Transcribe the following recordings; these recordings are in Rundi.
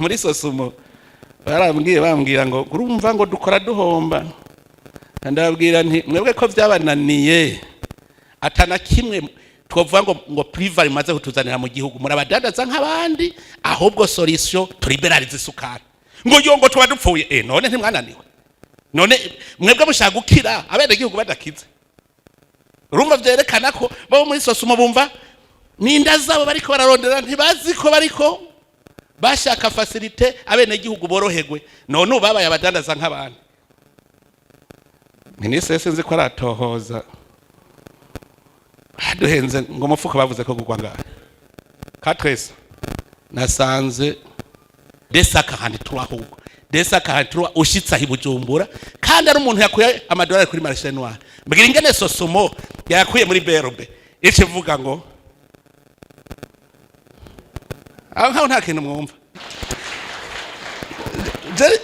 muri sosumo bambwira ngo urumva ngo dukora duhomba, ndababwira nti mwebwe ko byabananiye atana kimwe twovuga ngo priva rimaze kutuzanira mu gihugu murabadadaza nk'abandi, ahubwo solution turiberalize isukari ngo tuba dupfuye. None ntimwananiwe? None mwebwe mushaka gukira abene gihugu badakize? Urumva byerekana ko bo muri sosumo bumva ninda zabo bariko bararondera, ntibazi ko bariko bashaka facilite abene gihugu boroherwe. None ubabaye abadandaza nk'abandi. Minisitiri sinzi ko aratohoza duhenze ngo umufuka bavuze ko gugwa ngahe katresa nasanze desaka handi turahubwo desaka handi turwa ushitsa hibujumbura kandi ari umuntu yakuye amadolari kuri marché noir. Mbwira ingene sosumo yakuye muri berbe ice vuga ngo aho nta kintu mwumva.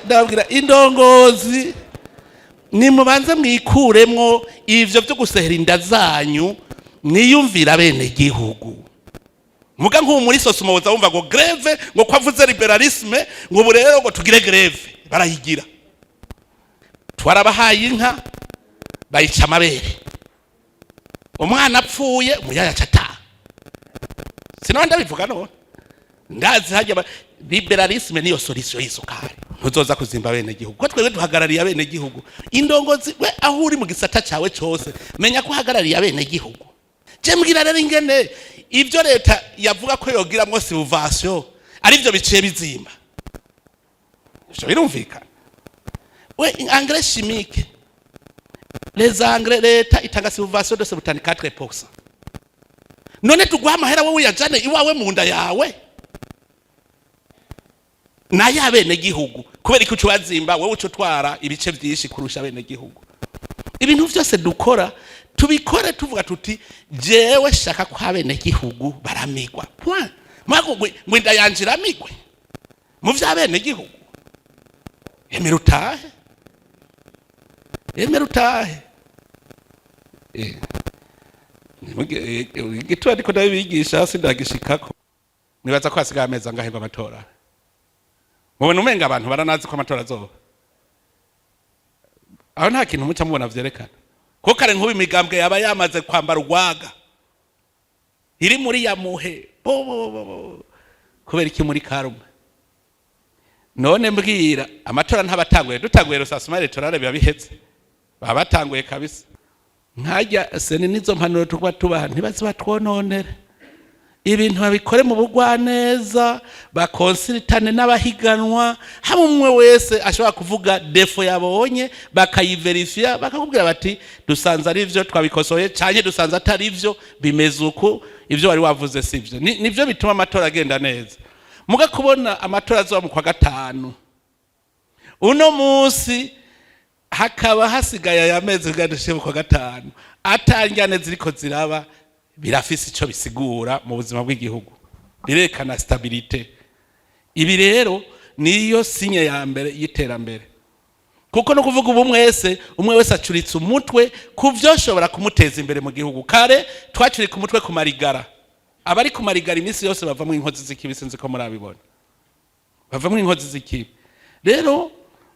Ndabwira indongozi ni mubanze mwikuremwo ivyo byo gusehera inda zanyu, mwiyumvira bene gihugu. Muga nk'ubu muri sosumo woza wumva ngo greve ngo kwavuze liberalisme ngo ubu rero ngo tugire greve, barayigira. Twarabahaye inka bayica amabere, umwana apfuye umuyaya cata. Sinabandi ndabivuga none ndazi hajya liberalisme niyo solution y'isukari. Ntuzoza kuzimba bene gihugu ko twebwe duhagarariye bene gihugu. Indongozi we aho uri mu gisata cyawe cyose menya ko uhagarariye bene gihugu. Je mbwira rero ingene ivyo leta yavuga ko yogiramwo subvention ari byo biciye bizimba. Ivyo birumvikana. We engrais chimique, les engrais leta itanga subvention de 74%. None tugwa amahera wowe yajane iwawe mu nda yawe na yabene gihugu kubera iko cyazimba wowe ucutwara ibice byinshi kurusha bene gihugu. Ibintu byose dukora tubikore tuvuga tuti jewe shaka kwa bene gihugu baramigwa. Point. Mwagugwe mwinda yanjira migwe mu vya bene gihugu. Emerutahe gitwa ndiko ndabigisha sindagishikako nibaza ko hasigaye ameza ngahengwa amatora. Mubona umenga abantu baranazi ko amatora azoba. Aho nta kintu muca mubona vyerekana ko kare nk'ubu imigambwe yaba yamaze kwambara urwaga iri muri ya muhe kubera iki muri karume. None mbwira amatora ntabatanguye, dutanguye rusasuma electorale biba bihetse, baba batanguye kabisa. Nkajya seni nizo mpanuro tukwa tubaha ntibazi batwononere ibintu babikore mu bugwaneza, bakonsultane n'abahiganwa, hamwe umwe wese ashobora kuvuga defo yabonye bakayiverifya, bakakubwira bati dusanze ari ivyo twabikosoye cyane dusanze atari ivyo bimeze uko ivyo wari wavuze sivyo. Nivyo bituma amatora agenda neza. Muga kubona amatora azoba mu kwa gatanu uno munsi hakaba hasigaye yameze gadushe mu kwa gatanu atanjyane ziriko ziraba, birafise ico bisigura mu buzima bw'igihugu, birekana stabilité. Ibi rero niyo sinye ya mbere y'iterambere, kuko no kuvuga ubu umwe wese acuritse umutwe kuvyoshobora kumuteza imbere mu gihugu. Kare twacuri ku mutwe ku marigara, abari ku marigara iminsi yose bavamwe inkozi z'ikibi, sinzi ko murabibona, bavamwe inkozi z'ikibi. Rero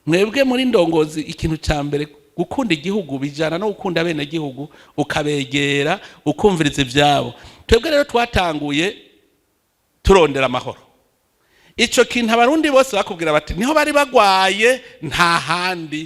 mwebwe muri ndongozi ikintu ca mbere gukunda igihugu bijana no gukunda bene gihugu, ukabegera ukumviriza ivyabo. Twebwe rero twatanguye turondera amahoro. Ico kintu abarundi bose bakubwira bati niho bari bagwaye nta handi